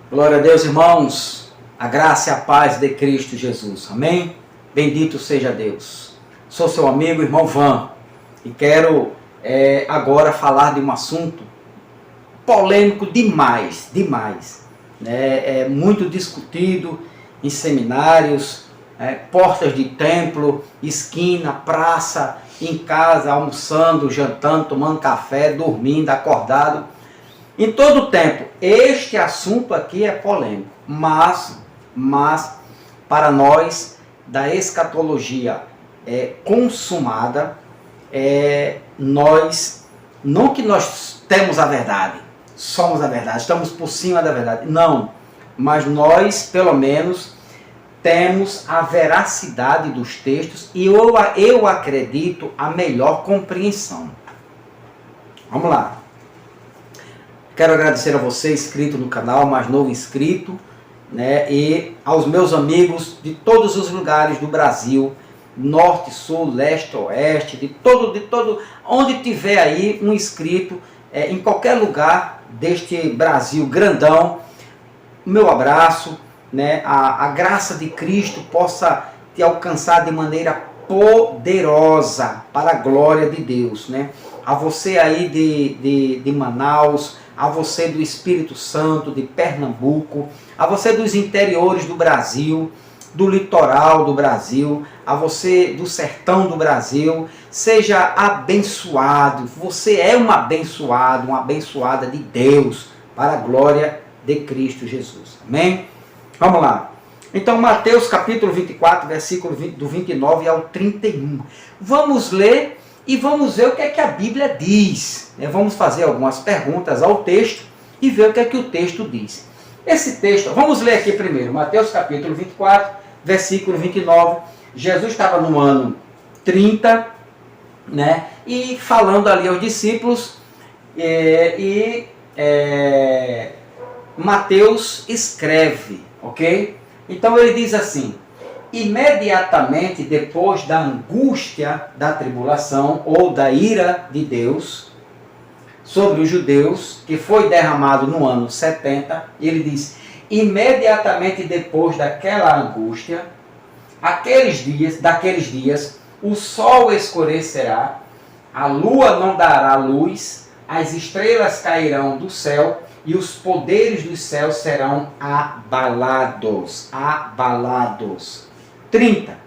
Glória a Deus, irmãos, a graça e a paz de Cristo Jesus, amém? Bendito seja Deus. Sou seu amigo, irmão Van, e quero agora falar de um assunto polêmico demais, né? É muito discutido em seminários, portas de templo, esquina, praça, em casa, almoçando, jantando, tomando café, dormindo, acordado. Em todo o tempo, este assunto aqui é polêmico, mas para nós da escatologia consumada, nós temos a verdade, somos a verdade, estamos por cima da verdade, não, mas nós pelo menos temos a veracidade dos textos e eu acredito a melhor compreensão. Vamos lá. Quero agradecer a você, inscrito no canal, mais novo inscrito, né? E aos meus amigos de todos os lugares do Brasil, norte, sul, leste, oeste, de todo, onde tiver aí um inscrito, em qualquer lugar deste Brasil grandão, meu abraço, né? A graça de Cristo possa te alcançar de maneira poderosa para a glória de Deus, né? A você aí de Manaus, a você do Espírito Santo, de Pernambuco, a você dos interiores do Brasil, do litoral do Brasil, a você do sertão do Brasil, seja abençoado. Você é um abençoado, uma abençoada de Deus, para a glória de Cristo Jesus. Amém? Vamos lá. Então, Mateus capítulo 24, versículo do 29 ao 31. Vamos ler e vamos ver o que é que a Bíblia diz. Vamos fazer algumas perguntas ao texto e ver o que é que o texto diz. Esse texto, vamos ler aqui primeiro, Mateus capítulo 24, versículo 29. Jesus estava no ano 30, né? E falando ali aos discípulos, Mateus escreve, ok? Então ele diz assim: imediatamente depois da angústia da tribulação ou da ira de Deus sobre os judeus, que foi derramado no ano 70, ele diz, imediatamente depois daquela angústia, daqueles dias, o sol escurecerá, a lua não dará luz, as estrelas cairão do céu e os poderes dos céus serão abalados. 30.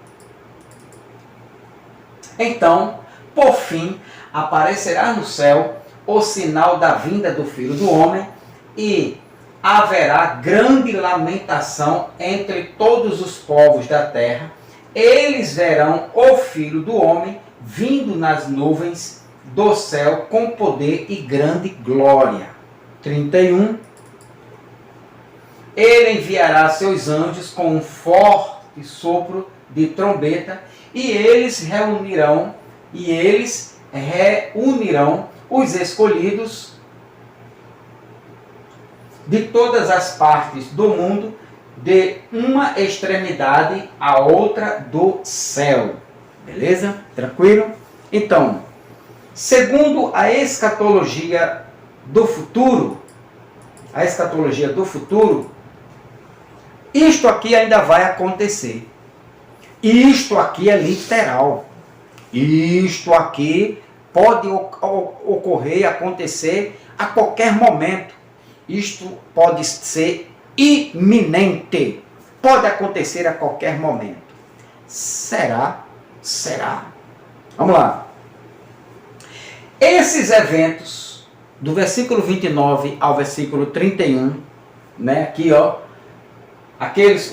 Então, por fim, aparecerá no céu o sinal da vinda do Filho do Homem e haverá grande lamentação entre todos os povos da terra. Eles verão o Filho do Homem vindo nas nuvens do céu com poder e grande glória. 31. Ele enviará seus anjos com um forte sopro de trombeta e eles reunirão os escolhidos de todas as partes do mundo, de uma extremidade à outra do céu. Beleza? Tranquilo? Então, segundo a escatologia do futuro, isto aqui ainda vai acontecer. Isto aqui é literal. Isto aqui pode ocorrer, acontecer a qualquer momento. Isto pode ser iminente. Pode acontecer a qualquer momento. Será? Será. Vamos lá. Esses eventos, do versículo 29 ao versículo 31, né? Aqui, ó.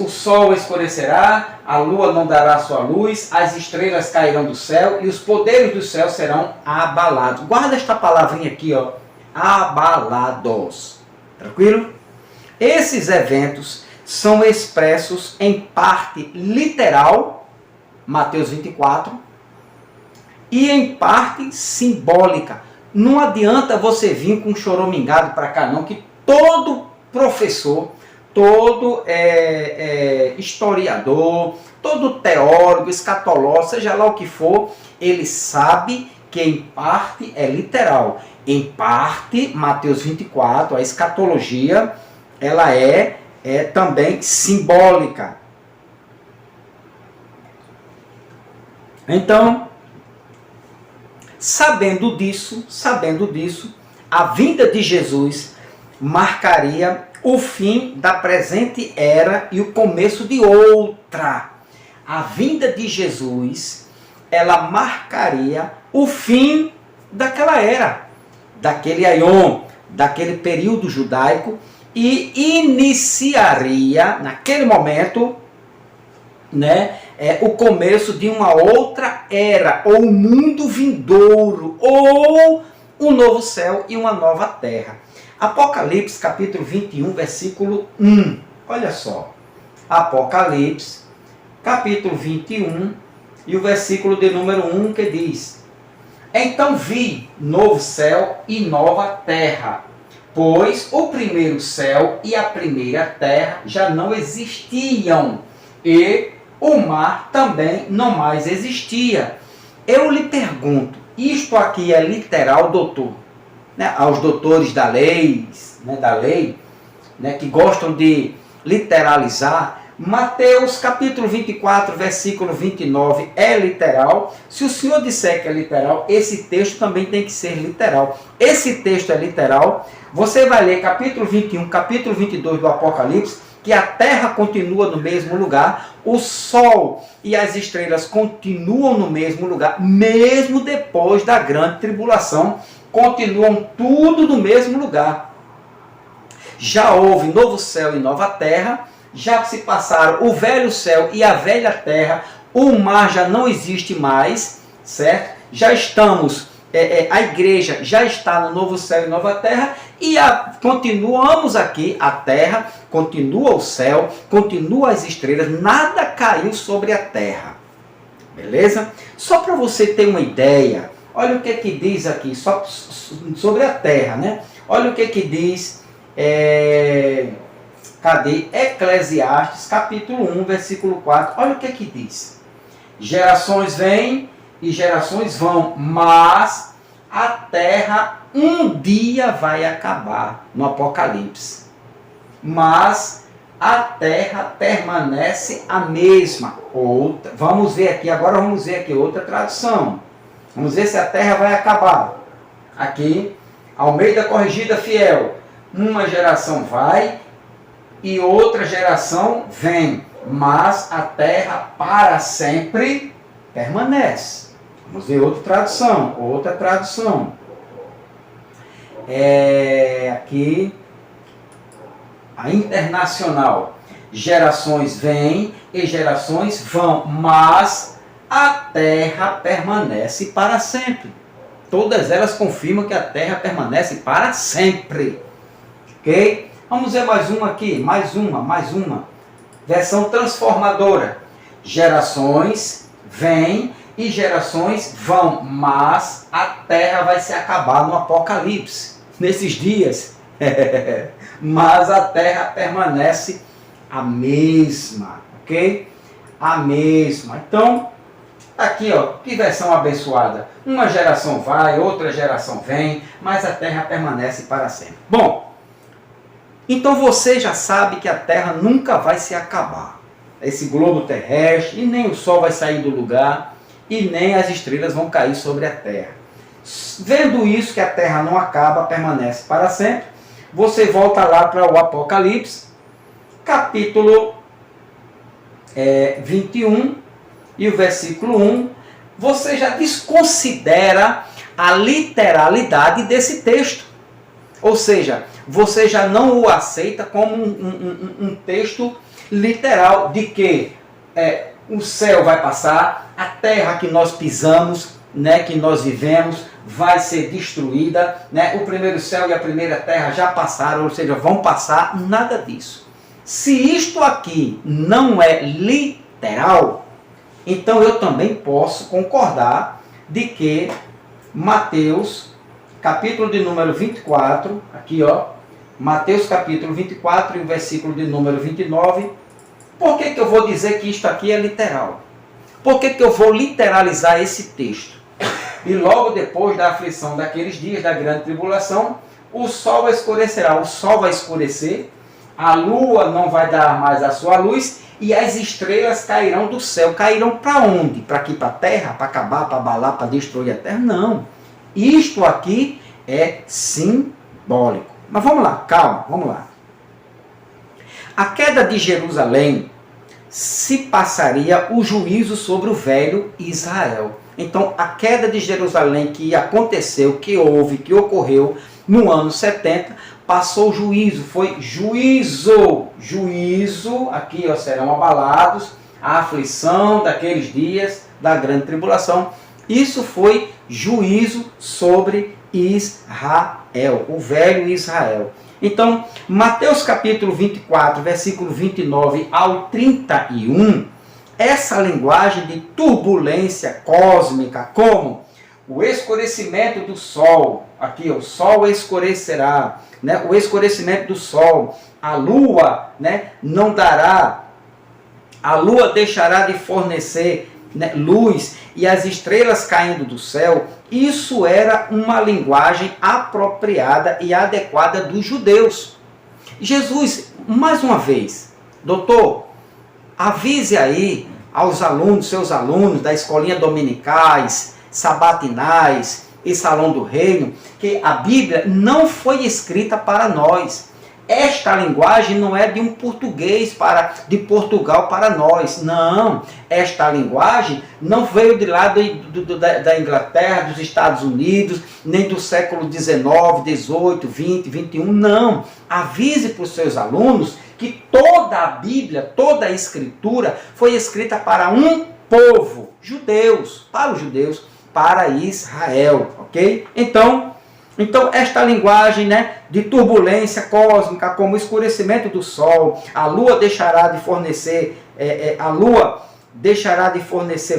O sol escurecerá, a lua não dará sua luz, as estrelas cairão do céu e os poderes do céu serão abalados. Guarda esta palavrinha aqui, ó. Abalados. Tranquilo? Esses eventos são expressos em parte literal, Mateus 24, e em parte simbólica. Não adianta você vir com um choramingado para cá não, que todo professor, todo historiador, todo teórico, escatológico, seja lá o que for, ele sabe que em parte é literal. Em parte, Mateus 24, a escatologia, ela é também simbólica. Então, sabendo disso, a vinda de Jesus marcaria o fim da presente era e o começo de outra. A vinda de Jesus, ela marcaria o fim daquela era, daquele aion, daquele período judaico, e iniciaria, naquele momento, o começo de uma outra era, ou um mundo vindouro, ou um novo céu e uma nova terra. Apocalipse, capítulo 21, versículo 1. Olha só. Apocalipse, capítulo 21, e o versículo de número 1, que diz: Então vi novo céu e nova terra, pois o primeiro céu e a primeira terra já não existiam, e o mar também não mais existia. Eu lhe pergunto, isto aqui é literal, doutor? Aos doutores da lei, que gostam de literalizar, Mateus capítulo 24, versículo 29 é literal. Se o senhor disser que é literal, esse texto também tem que ser literal. Esse texto é literal. Você vai ler capítulo 21, capítulo 22 do Apocalipse, que a terra continua no mesmo lugar, o sol e as estrelas continuam no mesmo lugar, mesmo depois da grande tribulação, continuam tudo no mesmo lugar. Já houve novo céu e nova terra, já se passaram o velho céu e a velha terra, o mar já não existe mais, certo? Já estamos, a igreja já está no novo céu e nova terra, e continuamos aqui, a terra, continua o céu, continua as estrelas, nada caiu sobre a terra. Beleza? Só para você ter uma ideia, olha o que diz aqui, só sobre a terra, Olha o que diz, Eclesiastes, capítulo 1, versículo 4. Olha o que diz. Gerações vêm e gerações vão, mas a terra um dia vai acabar, no Apocalipse. Mas a terra permanece a mesma. Vamos ver aqui outra tradução. Vamos ver se a terra vai acabar. Aqui, Almeida Corrigida Fiel. Uma geração vai e outra geração vem, mas a terra para sempre permanece. Vamos ver outra tradução. Aqui, a Internacional. Gerações vêm e gerações vão, mas a terra permanece para sempre. Todas elas confirmam que a terra permanece para sempre. Ok? Vamos ver mais uma aqui, mais uma. Versão transformadora. Gerações vêm e gerações vão, mas a terra vai se acabar no Apocalipse, nesses dias. Mas a terra permanece a mesma, ok? A mesma. Então, aqui, que versão abençoada. Uma geração vai, outra geração vem, mas a terra permanece para sempre. Bom, então você já sabe que a terra nunca vai se acabar. Esse globo terrestre, e nem o sol vai sair do lugar, e nem as estrelas vão cair sobre a terra. Vendo isso, que a terra não acaba, permanece para sempre, você volta lá para o Apocalipse, capítulo 21, e o versículo 1, você já desconsidera a literalidade desse texto. Ou seja, você já não o aceita como um texto literal de que o céu vai passar, a terra que nós pisamos, que nós vivemos, vai ser destruída, o primeiro céu e a primeira terra já passaram, ou seja, vão passar, nada disso. Se isto aqui não é literal, então eu também posso concordar de que Mateus, capítulo de número 24, aqui Mateus capítulo 24 e o versículo de número 29, por que eu vou dizer que isto aqui é literal? Por que eu vou literalizar esse texto? E logo depois da aflição daqueles dias, da grande tribulação, o sol vai escurecerá. O sol vai escurecer a lua não vai dar mais a sua luz e as estrelas cairão do céu. Cairão para onde? Para aqui, para a terra? Para acabar, para abalar, para destruir a terra? Não. Isto aqui é simbólico. Mas vamos lá, calma, vamos lá. A queda de Jerusalém se passaria o juízo sobre o velho Israel. Então, a queda de Jerusalém que aconteceu, que houve, que ocorreu no ano 70, passou o juízo, foi juízo, aqui ó, serão abalados, a aflição daqueles dias da grande tribulação. Isso foi juízo sobre Israel, o velho Israel. Então, Mateus capítulo 24, versículo 29 ao 31, essa linguagem de turbulência cósmica, como o escurecimento do sol, aqui o sol escurecerá, né? O escurecimento do sol, a lua, né? Não dará, a lua deixará de fornecer, né, luz, e as estrelas caindo do céu. Isso era uma linguagem apropriada e adequada dos judeus. Jesus, mais uma vez, doutor, avise aí aos alunos, seus alunos da escolinha dominicais, sabatinais e salão do reino, que a Bíblia não foi escrita para nós. Esta linguagem não é de um português de Portugal para nós. Não, esta linguagem não veio de lá da Inglaterra, dos Estados Unidos, nem do século XIX, XVIII, XX, XXI. Não, avise para os seus alunos que toda a Bíblia, toda a Escritura foi escrita para um povo, judeus, para os judeus, para Israel, ok? Então esta linguagem, né, de turbulência cósmica, como o escurecimento do sol, a lua deixará de fornecer,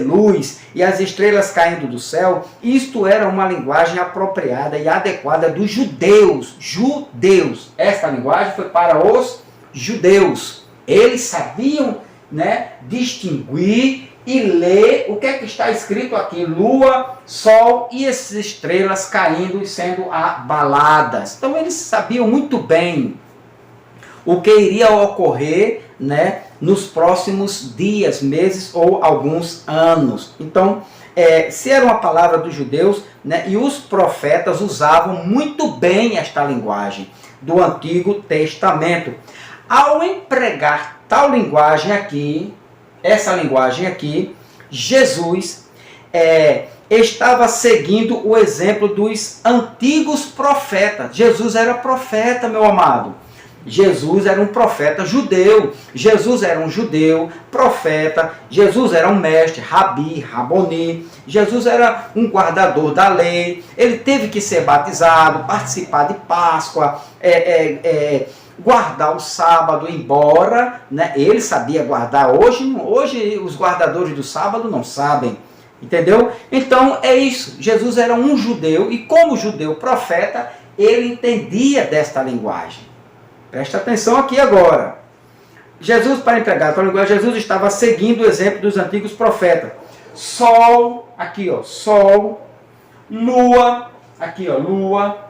luz e as estrelas caindo do céu, isto era uma linguagem apropriada e adequada dos judeus. Esta linguagem foi para os judeus. Eles sabiam, né, distinguir e ler o que é que está escrito aqui, lua, sol e essas estrelas caindo e sendo abaladas. Então eles sabiam muito bem o que iria ocorrer, né, nos próximos dias, meses ou alguns anos. Então, se era uma palavra dos judeus, né, e os profetas usavam muito bem esta linguagem do Antigo Testamento. Ao empregar tal linguagem aqui, essa linguagem aqui, Jesus estava seguindo o exemplo dos antigos profetas. Jesus era profeta, meu amado. Jesus era um profeta judeu. Jesus era um judeu, profeta. Jesus era um mestre, rabi, raboni. Jesus era um guardador da lei. Ele teve que ser batizado, participar de Páscoa, guardar o sábado, embora, né, ele sabia guardar. Hoje os guardadores do sábado não sabem, entendeu? Então é isso, Jesus era um judeu e como judeu profeta, ele entendia desta linguagem. Presta atenção aqui agora. Jesus, para empregar a linguagem, Jesus estava seguindo o exemplo dos antigos profetas. Sol, aqui ó, sol, lua, aqui ó, lua,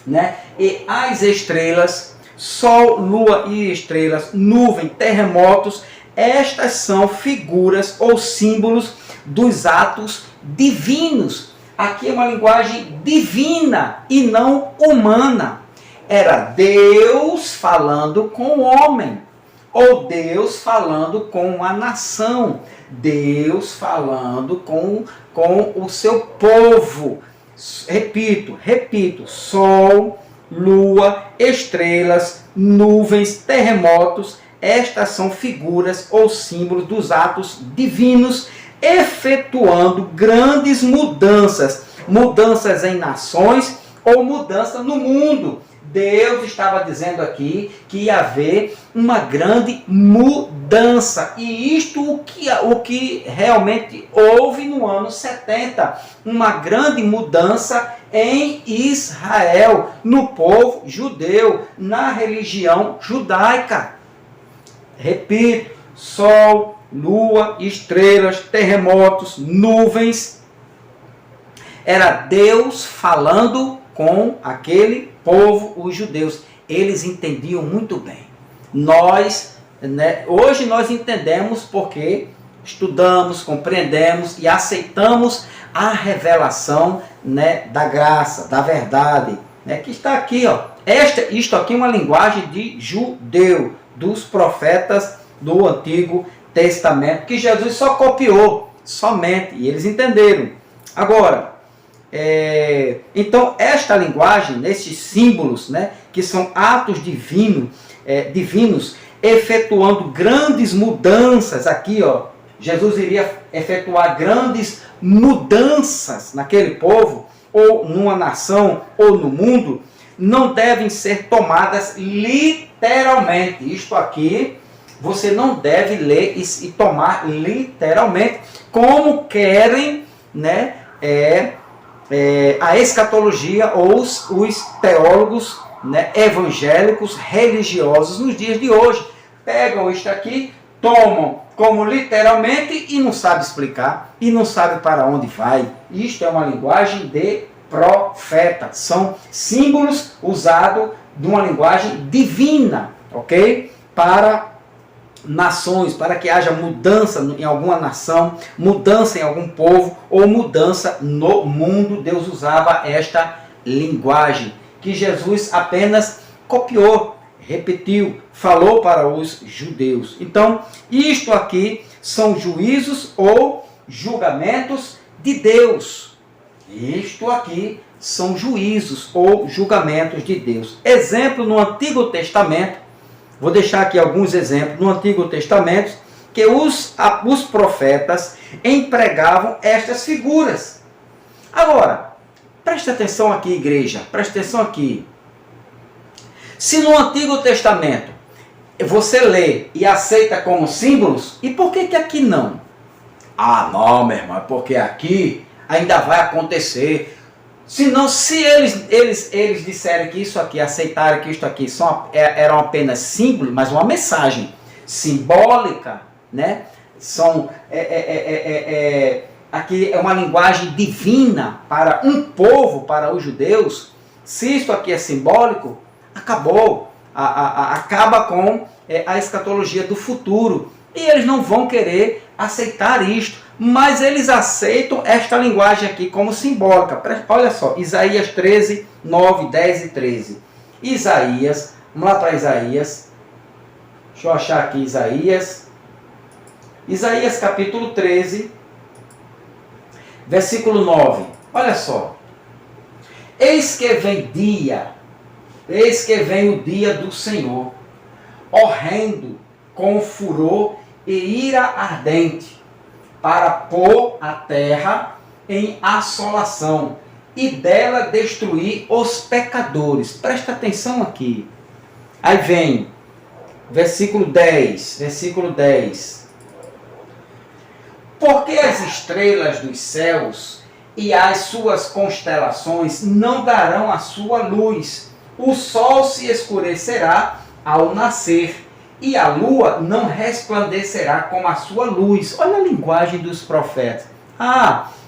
né? E as estrelas, sol, lua e estrelas, nuvem, terremotos, estas são figuras ou símbolos dos atos divinos. Aqui é uma linguagem divina e não humana. Era Deus falando com o homem, ou Deus falando com a nação, Deus falando com o seu povo. Repito, sol, lua, estrelas, nuvens, terremotos, estas são figuras ou símbolos dos atos divinos, efetuando grandes mudanças em nações ou mudança no mundo. Deus estava dizendo aqui que ia haver uma grande mudança. E isto o que realmente houve no ano 70. Uma grande mudança em Israel, no povo judeu, na religião judaica. Repito, sol, lua, estrelas, terremotos, nuvens. Era Deus falando com aquele povo, os judeus. Eles entendiam muito bem. Nós, hoje nós entendemos porque estudamos, compreendemos e aceitamos a revelação, da graça, da verdade, que está aqui, ó. Isto aqui é uma linguagem de judeu, dos profetas do Antigo Testamento, que Jesus só copiou, somente, e eles entenderam. Agora, então esta linguagem, esses símbolos, que são atos divinos, efetuando grandes mudanças aqui, ó, Jesus iria efetuar grandes mudanças naquele povo, ou numa nação, ou no mundo, não devem ser tomadas literalmente. Isto aqui, você não deve ler e tomar literalmente, como querem, a escatologia ou os teólogos, evangélicos, religiosos nos dias de hoje. Pegam isto aqui, tomam como literalmente e não sabe explicar, e não sabe para onde vai. Isto é uma linguagem de profeta. São símbolos usados de uma linguagem divina, ok? Para nações, para que haja mudança em alguma nação, mudança em algum povo, ou mudança no mundo. Deus usava esta linguagem, que Jesus apenas copiou, repetiu, falou para os judeus. Então, isto aqui são juízos ou julgamentos de Deus. Isto aqui são juízos ou julgamentos de Deus. Exemplo no Antigo Testamento, vou deixar aqui alguns exemplos no Antigo Testamento, que os profetas empregavam estas figuras. Agora, preste atenção aqui, igreja, preste atenção aqui. Se no Antigo Testamento você lê e aceita como símbolos, e por que aqui não? Ah, não, meu irmão, é porque aqui ainda vai acontecer. Senão, se eles disserem que isso aqui, aceitarem que isto aqui eram apenas símbolos, mas uma mensagem simbólica, aqui é uma linguagem divina para um povo, para os judeus. Se isto aqui é simbólico, acabou, acaba com a escatologia do futuro. E eles não vão querer aceitar isto, mas eles aceitam esta linguagem aqui como simbólica. Olha só, Isaías 13, 9, 10 e 13. Isaías, vamos lá para Isaías. Deixa eu achar aqui Isaías. Isaías capítulo 13, versículo 9. Olha só. Eis que vem o dia do Senhor, horrendo, com furor e ira ardente, para pôr a terra em assolação e dela destruir os pecadores. Presta atenção aqui. Aí vem, versículo 10. Porque as estrelas dos céus e as suas constelações não darão a sua luz. O sol se escurecerá ao nascer, e a lua não resplandecerá com a sua luz. Olha a linguagem dos profetas.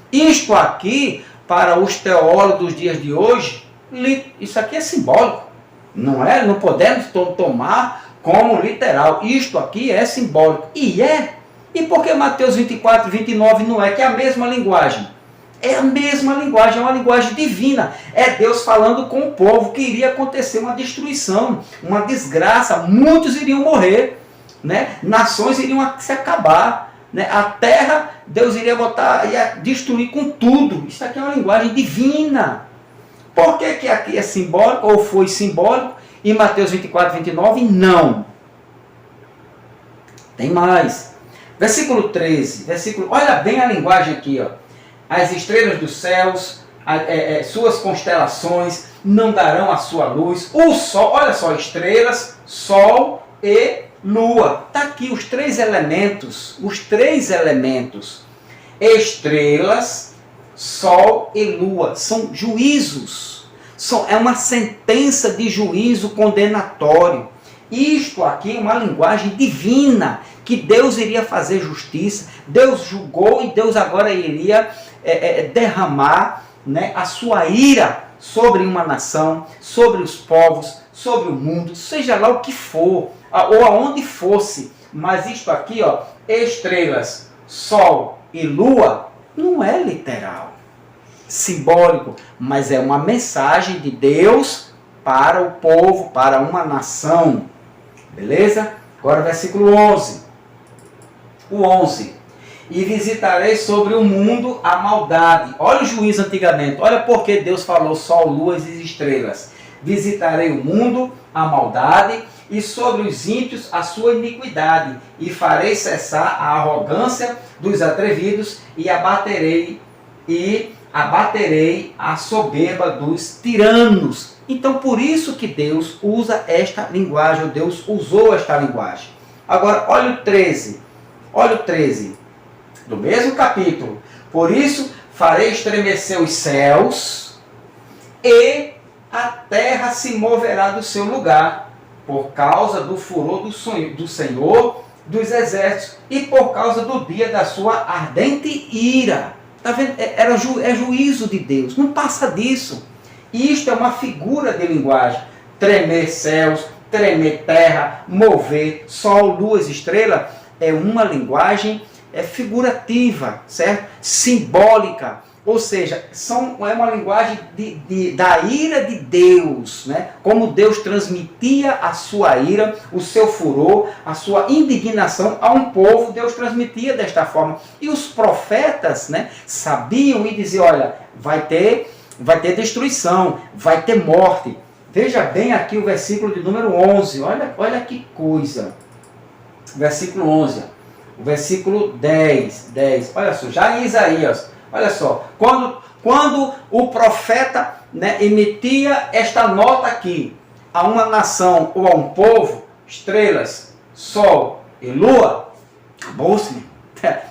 Isto aqui, para os teólogos dos dias de hoje, isso aqui é simbólico. Não é? Não podemos tomar como literal. Isto aqui é simbólico. E é. E por que Mateus 24, 29 não é? Que é a mesma linguagem. É a mesma linguagem, é uma linguagem divina. É Deus falando com o povo que iria acontecer uma destruição, uma desgraça. Muitos iriam morrer, nações iriam se acabar, a terra, Deus iria ia destruir com tudo. Isso aqui é uma linguagem divina. Por que aqui é simbólico, ou foi simbólico, e Mateus 24, 29 não? Tem mais. Versículo 13, olha bem a linguagem aqui, ó. As estrelas dos céus, suas constelações não darão a sua luz. O sol, olha só, estrelas, sol e lua. Está aqui os três elementos. Estrelas, sol e lua. São juízos. É uma sentença de juízo condenatório. Isto aqui é uma linguagem divina, que Deus iria fazer justiça. Deus julgou e Deus agora iria derramar a sua ira sobre uma nação, sobre os povos, sobre o mundo, seja lá o que for, ou aonde fosse. Mas isto aqui, ó, estrelas, sol e lua, não é literal, simbólico, mas é uma mensagem de Deus para o povo, para uma nação. Beleza? Agora versículo 11. O 11. E visitarei sobre o mundo a maldade. Olha o juízo antigamente. Olha porque Deus falou sol, luas e estrelas. Visitarei o mundo, a maldade, e sobre os ímpios a sua iniquidade. E farei cessar a arrogância dos atrevidos e abaterei a soberba dos tiranos. Então por isso que Deus usa esta linguagem, Deus usou esta linguagem. Agora olha o 13. Olha o 13. Do mesmo capítulo. Por isso farei estremecer os céus e a terra se moverá do seu lugar, por causa do furor do Senhor dos exércitos e por causa do dia da sua ardente ira. Está vendo? É juízo de Deus. Não passa disso. Isto é uma figura de linguagem. Tremer céus, tremer terra, mover sol, luas, estrelas. É uma linguagem figurativa, certo? Simbólica. Ou seja, é uma linguagem da ira de Deus, né? Como Deus transmitia a sua ira, o seu furor, a sua indignação a um povo, Deus transmitia desta forma. E os profetas, né, sabiam e diziam, olha, vai ter destruição, vai ter morte. Veja bem aqui o versículo de número 11, olha que coisa. Versículo 11, o versículo 10, olha só, já em Isaías. Olha só, quando o profeta, né, emitia esta nota aqui a uma nação ou a um povo, estrelas, sol e lua, acabou-se.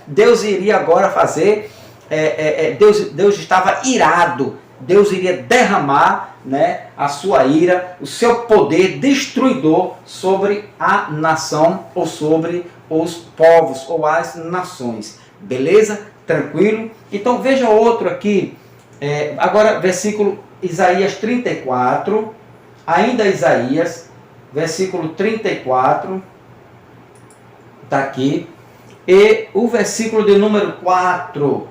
Deus iria agora fazer, Deus estava irado, Deus iria derramar, né, a sua ira, o seu poder destruidor sobre a nação ou sobre os povos ou as nações. Beleza? Tranquilo? Então veja outro aqui, agora versículo Isaías 34, ainda Isaías, versículo 34, está aqui, e o versículo de número 4,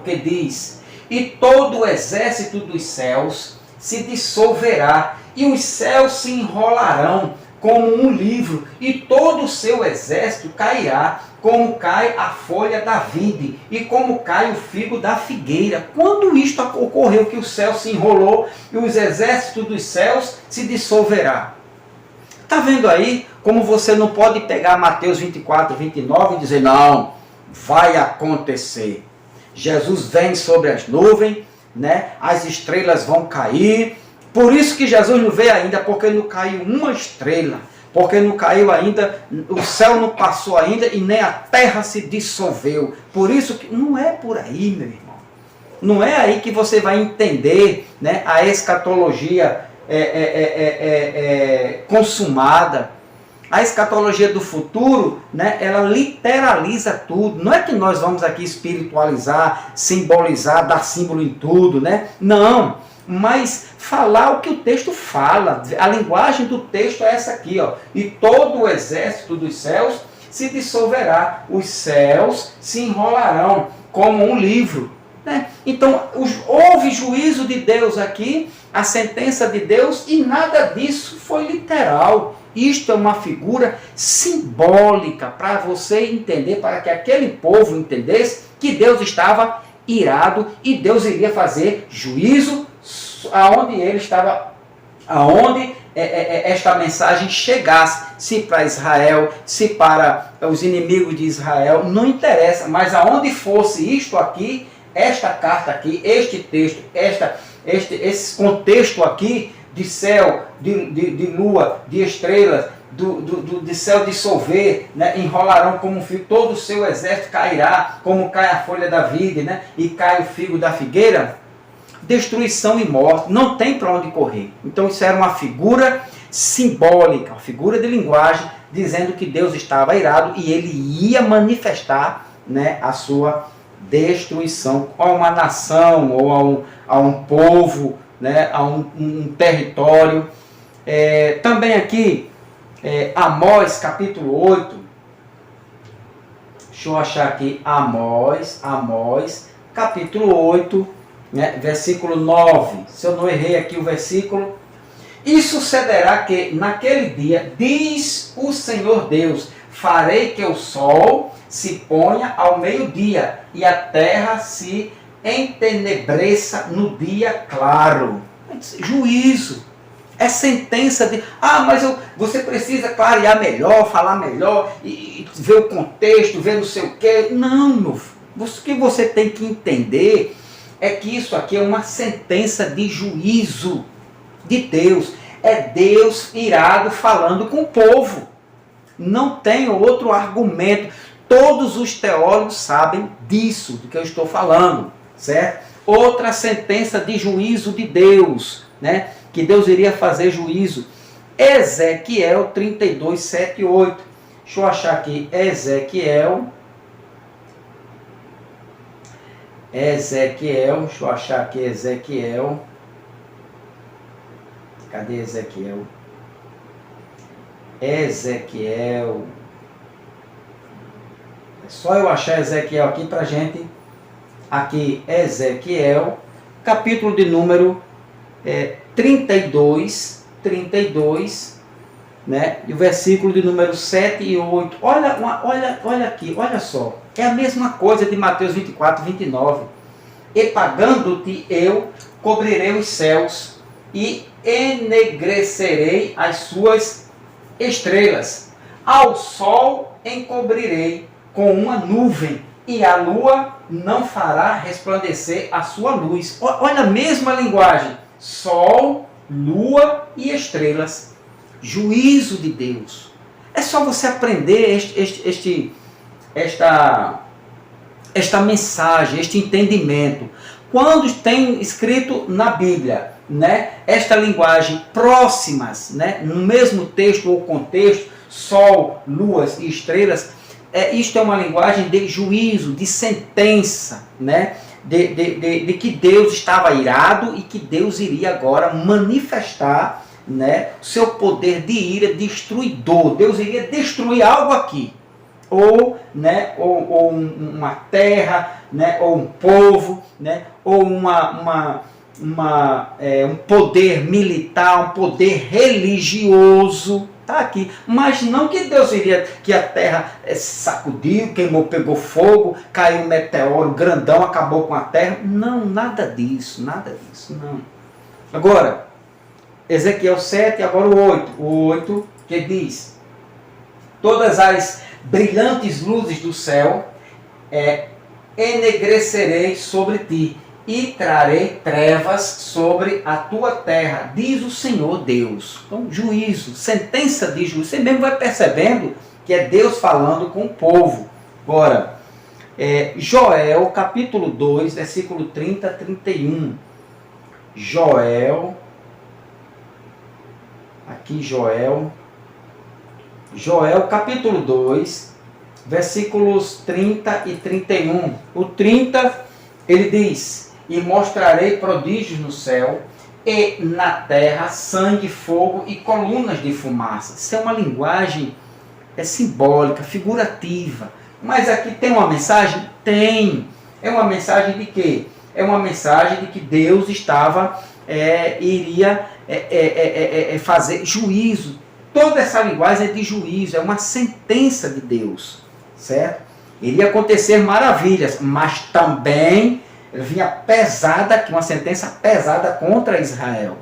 que diz, e todo o exército dos céus se dissolverá, e os céus se enrolarão como um livro, e todo o seu exército cairá, como cai a folha da vide, e como cai o figo da figueira. Quando isto ocorreu, que o céu se enrolou, e os exércitos dos céus se dissolverá. Está vendo aí como você não pode pegar Mateus 24, 29 e dizer, não, vai acontecer. Jesus vem sobre as nuvens, né? As estrelas vão cair. Por isso que Jesus não veio ainda, porque não caiu uma estrela. Porque não caiu ainda, o céu não passou ainda e nem a terra se dissolveu. Por isso que não é por aí, meu irmão. Não é aí que você vai entender, né, a escatologia consumada. A escatologia do futuro, né, ela literaliza tudo. Não é que nós vamos aqui espiritualizar, simbolizar, dar símbolo em tudo, né? Não. Mas falar o que o texto fala. A linguagem do texto é essa aqui, ó. E todo o exército dos céus se dissolverá. Os céus se enrolarão como um livro, né? Então, houve juízo de Deus aqui, a sentença de Deus, e nada disso foi literal. Isto é uma figura simbólica para você entender, para que aquele povo entendesse que Deus estava irado e Deus iria fazer juízo aonde ele estava, aonde esta mensagem chegasse, se para Israel, se para os inimigos de Israel, não interessa, mas aonde fosse isto aqui, esta carta aqui, este texto, esse contexto aqui de céu, de lua, de estrelas, de céu dissolver, né? Enrolarão como um fio, todo o seu exército cairá, como cai a folha da vide, né? E cai o figo da figueira. Destruição e morte, não tem para onde correr. Então isso era uma figura simbólica, uma figura de linguagem, dizendo que Deus estava irado e ele ia manifestar, né, a sua destruição a uma nação ou a um povo, né, a um território. Também aqui, Amós capítulo 8, deixa eu achar aqui, Amós capítulo 8, né, versículo 9, se eu não errei aqui o versículo. E sucederá que naquele dia, diz o Senhor Deus, farei que o sol se ponha ao meio-dia e a terra se entenebreça no dia claro. Juízo. É sentença de... mas você precisa clarear melhor, falar melhor, e ver o contexto, ver não sei o quê. Não, meu filho. O que você tem que entender é que isso aqui é uma sentença de juízo de Deus. É Deus irado falando com o povo. Não tem outro argumento. Todos os teólogos sabem disso, do que eu estou falando, certo? Outra sentença de juízo de Deus, né? Que Deus iria fazer juízo. Ezequiel 32, 7 e 8. Deixa eu achar aqui. Ezequiel, deixa eu achar aqui Ezequiel. Cadê Ezequiel? Ezequiel. É só eu achar Ezequiel aqui para gente. Aqui, Ezequiel, capítulo de número 32, né? E o versículo de número 7 e 8. Olha aqui, olha só. É a mesma coisa de Mateus 24, 29. E pagando-te eu, cobrirei os céus e enegrecerei as suas estrelas. Ao sol encobrirei com uma nuvem, e a lua não fará resplandecer a sua luz. Olha a mesma linguagem. Sol, lua e estrelas. Juízo de Deus. É só você aprender esta mensagem, este entendimento. Quando tem escrito na Bíblia, né, esta linguagem próximas, né, no mesmo texto ou contexto, sol, luas e estrelas, isto é uma linguagem de juízo, de sentença, né, de que Deus estava irado e que Deus iria agora manifestar, né, seu poder de ira destruidor. Deus iria destruir algo aqui, ou uma terra, né, ou um povo, né, ou um poder militar, um poder religioso. Está aqui, mas não que Deus iria, que a terra sacudiu, queimou, pegou fogo, caiu um meteoro grandão, acabou com a terra. Não, nada disso, não. Agora, Ezequiel 7, agora o 8. O 8 que diz: todas as brilhantes luzes do céu enegrecerei sobre ti, e trarei trevas sobre a tua terra, diz o Senhor Deus. Então, juízo, sentença de juízo. Você mesmo vai percebendo que é Deus falando com o povo. Agora, Joel, capítulo 2, versículo 30 a 31. Joel, capítulo 2, versículos 30 e 31. O 30, ele diz: e mostrarei prodígios no céu e na terra, sangue, fogo e colunas de fumaça. Isso é uma linguagem simbólica, figurativa. Mas aqui tem uma mensagem? Tem. É uma mensagem de quê? É uma mensagem de que Deus iria fazer juízo. Toda essa linguagem é de juízo, é uma sentença de Deus, certo? Iria acontecer maravilhas, mas também vinha pesada, uma sentença pesada contra Israel.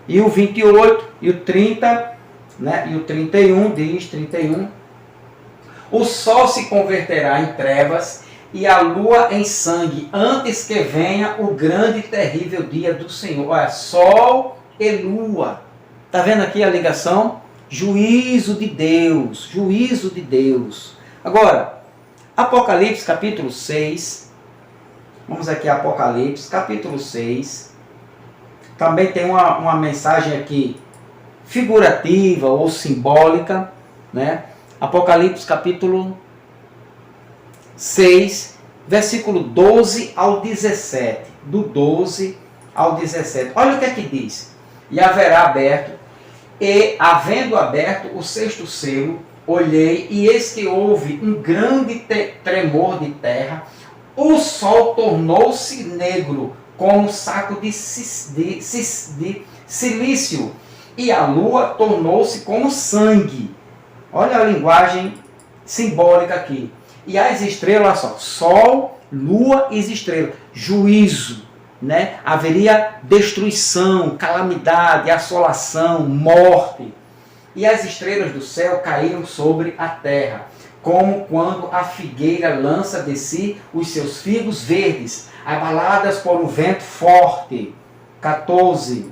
E o 28 e o 30, né, e o 31 diz, 31, o sol se converterá em trevas e a lua em sangue, antes que venha o grande e terrível dia do Senhor. Olha, sol e lua. Está vendo aqui a ligação? Juízo de Deus, juízo de Deus. Agora, Apocalipse capítulo 6, vamos aqui a Apocalipse capítulo 6, também tem uma mensagem aqui figurativa ou simbólica, né? Apocalipse capítulo 6, versículo 12 ao 17. Do 12 ao 17. Olha o que é que diz. E haverá aberto, e havendo aberto o sexto selo, olhei, e eis que houve um grande tremor de terra, o sol tornou-se negro, como saco de silício, e a lua tornou-se como sangue. Olha a linguagem simbólica aqui. E as estrelas, olha só, sol, lua e estrelas, juízo, né? Haveria destruição, calamidade, assolação, morte. E as estrelas do céu caíram sobre a terra, como quando a figueira lança de si os seus figos verdes, abaladas por um vento forte. 14.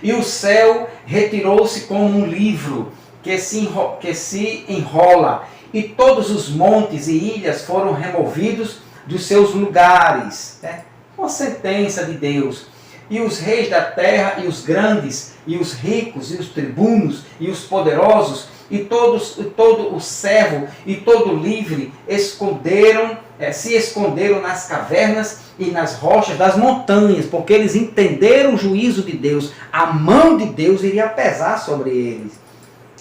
E o céu retirou-se como um livro que se enrola, e todos os montes e ilhas foram removidos dos seus lugares. Uma sentença de Deus. E os reis da terra, e os grandes, e os ricos, e os tribunos, e os poderosos, e todo o servo, e todo o livre, se esconderam nas cavernas e nas rochas das montanhas, porque eles entenderam o juízo de Deus. A mão de Deus iria pesar sobre eles.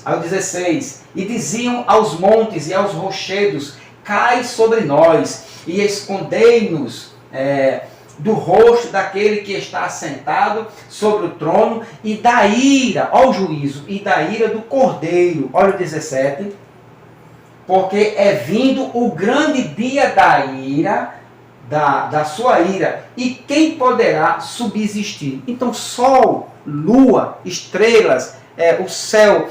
Ao 16, e diziam aos montes e aos rochedos, cai sobre nós, e escondei-nos do rosto daquele que está assentado sobre o trono, e da ira, ó o juízo, e da ira do cordeiro. Olha o 17. Porque é vindo o grande dia da ira, da sua ira, e quem poderá subsistir? Então, sol, lua, estrelas, o céu,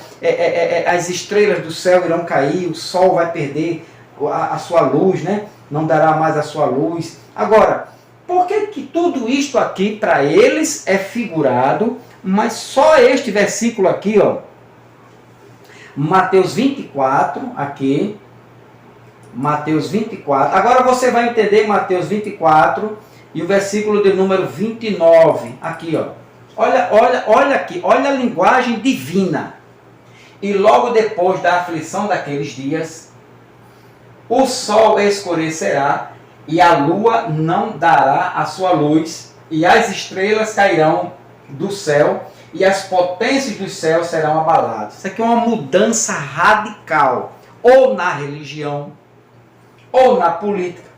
as estrelas do céu irão cair, o sol vai perder a sua luz, né? Não dará mais a sua luz. Agora, por que tudo isto aqui para eles é figurado, mas só este versículo aqui, ó, Mateus 24, aqui, Mateus 24, agora você vai entender Mateus 24 e o versículo de número 29, aqui, ó, olha aqui, olha a linguagem divina. E logo depois da aflição daqueles dias, o sol escurecerá, e a lua não dará a sua luz, e as estrelas cairão do céu, e as potências do céu serão abaladas. Isso aqui é uma mudança radical, ou na religião, ou na política,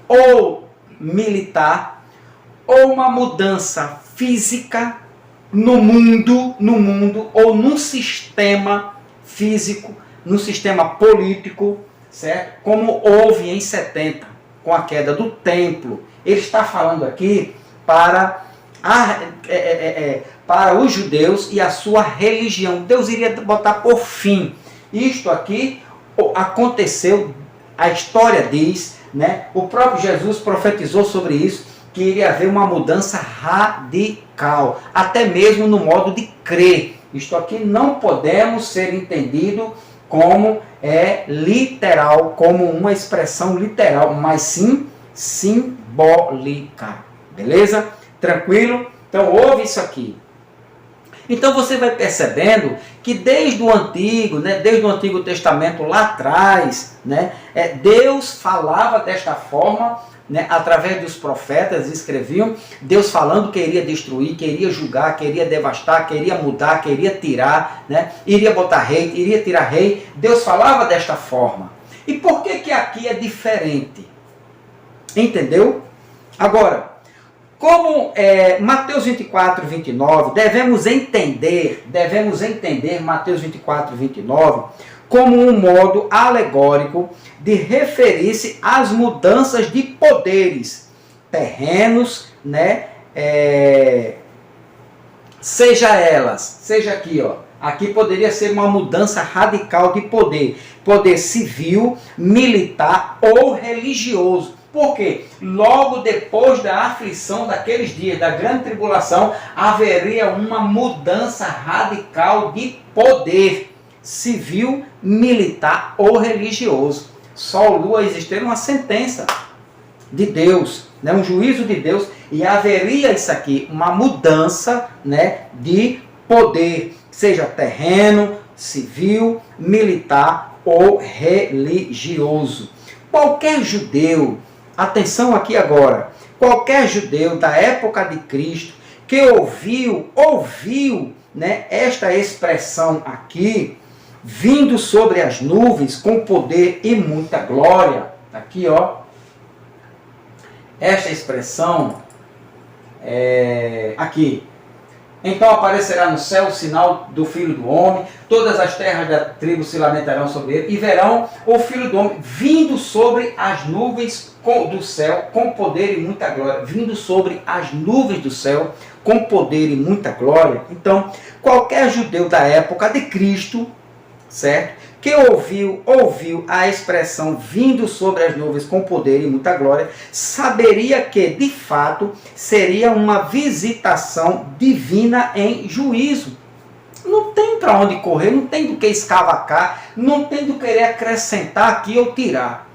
ou militar, ou uma mudança física no mundo, ou num sistema físico, num sistema político, certo? Como houve em 70, com a queda do templo. Ele está falando aqui para os judeus e a sua religião. Deus iria botar por fim. Isto aqui aconteceu, a história diz, né? O próprio Jesus profetizou sobre isso, que iria haver uma mudança radical, até mesmo no modo de crer. Isto aqui não podemos ser entendido como literal, como uma expressão literal, mas sim simbólica. Beleza? Tranquilo? Então ouve isso aqui. Então você vai percebendo que desde o Antigo, né, desde o Antigo Testamento lá atrás, né, Deus falava desta forma, né, através dos profetas escreviam, Deus falando que iria destruir, que iria julgar, que iria devastar, que iria mudar, que iria tirar, né, iria botar rei, iria tirar rei. Deus falava desta forma. E por que aqui é diferente? Entendeu? Agora, como Mateus 24, 29, devemos entender Mateus 24, 29 como um modo alegórico de referir-se às mudanças de poderes terrenos, né? Seja aqui, ó, aqui poderia ser uma mudança radical de poder civil, militar ou religioso. Porque logo depois da aflição daqueles dias, da grande tribulação, haveria uma mudança radical de poder civil, militar ou religioso. Sol, lua, existir uma sentença de Deus, né? Um juízo de Deus, e haveria isso aqui, uma mudança, né, de poder, seja terreno, civil, militar ou religioso. Qualquer judeu, atenção aqui agora, qualquer judeu da época de Cristo que ouviu, né, esta expressão aqui, vindo sobre as nuvens com poder e muita glória. Aqui, ó, esta expressão aqui. Então aparecerá no céu o sinal do Filho do Homem, todas as terras da tribo se lamentarão sobre ele, e verão o Filho do Homem vindo sobre as nuvens do céu com poder e muita glória. Vindo sobre as nuvens do céu com poder e muita glória. Então, qualquer judeu da época de Cristo, certo? Que ouviu a expressão vindo sobre as nuvens com poder e muita glória, saberia que, de fato, seria uma visitação divina em juízo. Não tem para onde correr, não tem do que escavacar, não tem do que querer acrescentar aqui ou tirar.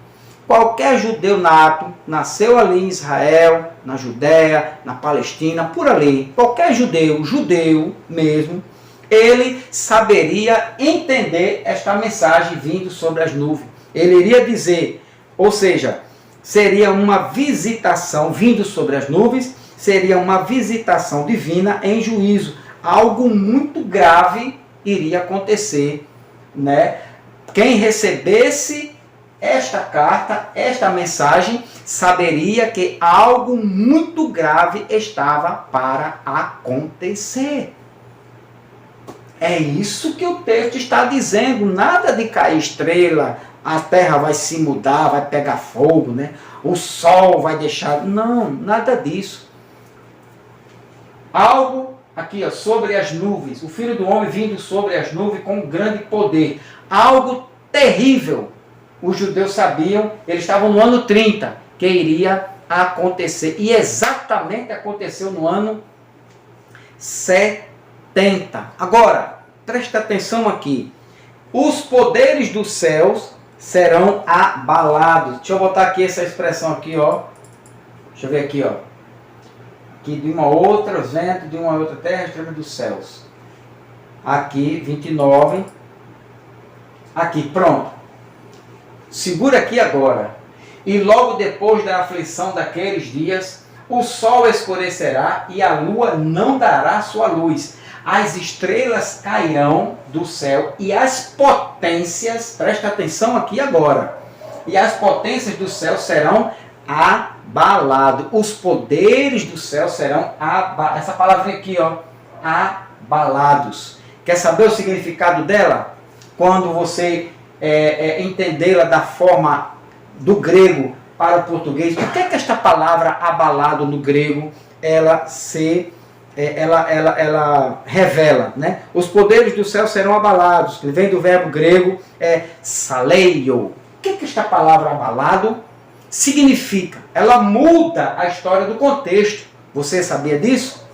Qualquer judeu nato, nasceu ali em Israel, na Judéia, na Palestina, por ali, qualquer judeu mesmo, ele saberia entender esta mensagem vindo sobre as nuvens. Ele iria dizer, ou seja, seria uma visitação vindo sobre as nuvens, seria uma visitação divina em juízo. Algo muito grave iria acontecer, né? Quem recebesse esta carta, esta mensagem, saberia que algo muito grave estava para acontecer. É isso que o texto está dizendo, nada de cair estrela, a terra vai se mudar, vai pegar fogo, né? O sol vai deixar... Não, nada disso. Algo aqui, ó, sobre as nuvens, o Filho do Homem vindo sobre as nuvens com grande poder. Algo terrível. Os judeus sabiam, eles estavam no ano 30, que iria acontecer. E exatamente aconteceu no ano 70. Agora, preste atenção aqui. Os poderes dos céus serão abalados. Deixa eu botar aqui essa expressão aqui, ó. Deixa eu ver aqui, ó. Aqui de uma outra vento, de uma outra terra, extrema dos céus. Aqui, 29. Aqui, pronto. Segura aqui agora. E logo depois da aflição daqueles dias, o sol escurecerá e a lua não dará sua luz. As estrelas cairão do céu e as potências, presta atenção aqui agora, e as potências do céu serão abaladas. Os poderes do céu serão abalados. Essa palavra aqui, ó, abalados. Quer saber o significado dela? Quando você entendê-la da forma do grego para o português, o que é que esta palavra abalado no grego ela revela, né? Os poderes do céu serão abalados, que vem do verbo grego saleio. O que é que esta palavra abalado significa? Ela muda a história do contexto. Você sabia disso?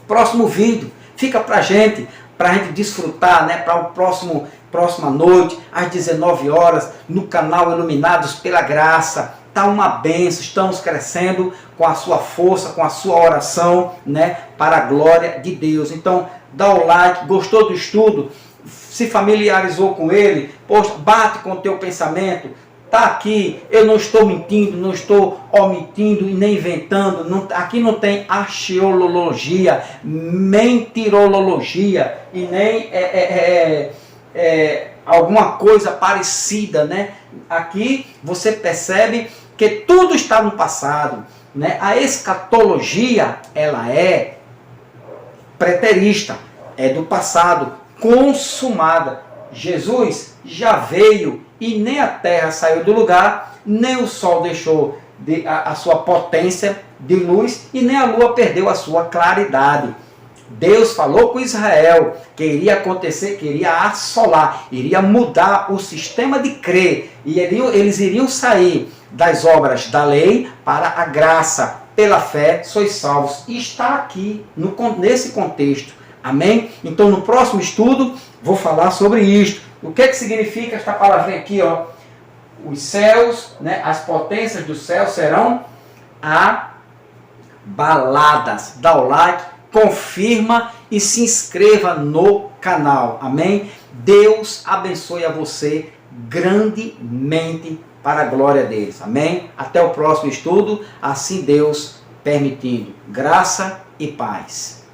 Próximo vídeo fica para a gente desfrutar, né? Para o próxima noite, às 19 horas, no canal Iluminados pela Graça. Está uma bênção, estamos crescendo com a sua força, com a sua oração, né? Para a glória de Deus. Então, dá o like, gostou do estudo, se familiarizou com ele, poxa, bate com o teu pensamento. Está aqui, eu não estou mentindo, não estou omitindo e nem inventando. Não, aqui não tem arqueologia, mentirologia e nem alguma coisa parecida, né? Aqui você percebe que tudo está no passado, né? A escatologia, ela é preterista, é do passado, consumada. Jesus já veio e nem a terra saiu do lugar, nem o sol deixou a sua potência de luz e nem a lua perdeu a sua claridade. Deus falou com Israel que iria acontecer, que iria assolar, iria mudar o sistema de crer e eles iriam sair das obras da lei para a graça. Pela fé sois salvos. E está aqui nesse contexto. Amém? Então no próximo estudo vou falar sobre isto. O que significa esta palavrinha aqui, ó? Os céus, né, as potências do céu serão abaladas. Dá o like, confirma e se inscreva no canal. Amém? Deus abençoe a você grandemente. para a glória deles. Amém? Até o próximo estudo, assim Deus permitindo. Graça e paz.